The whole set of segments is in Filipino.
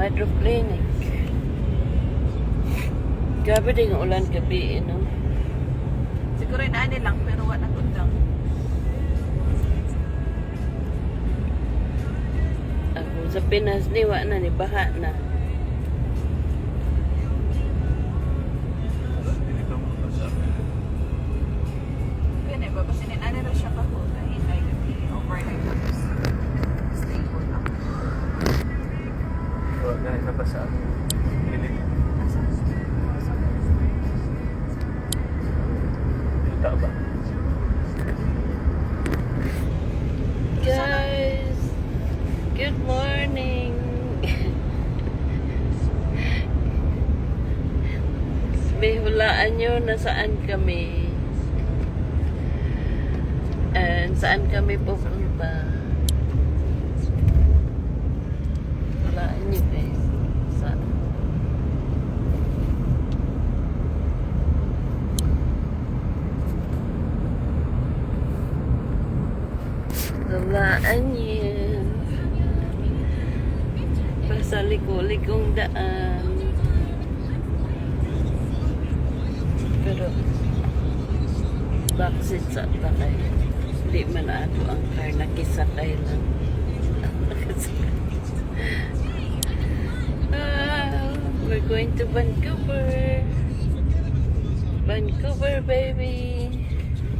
Hydroplanic. Grabe din ang ulan gabi, no? Siguro inaani lang, pero wala kundang. Ako sa Pinas ni wa na ni baha na. Kaya ba, kasi inaani rin siya pa ko. Dahil ay overnight. Stable lang. Dahil nabasa ang pilit. Yuta ba? Guys, good morning. May hulaan nyo na saan kami. And saan kami pupunta. Hulaan nyo guys. Saan? Hulaan nyo. Basta liko-likong daan. Pero backseat sa takay. Hindi man ako ang car, nakisakay lang. We're going to Vancouver. Vancouver, baby.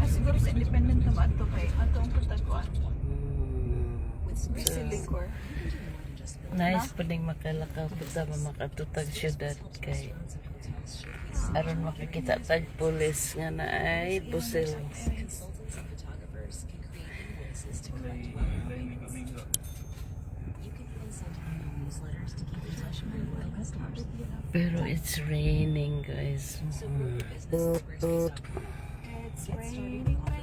Siguro sa independent naman ito kay atong pagtaguan. Busy liquor. Nice pa ding makalakaw kita makatutag syudad kay aron makakita tag pulis nga na ay pusil. Pero it's raining, guys. It's raining.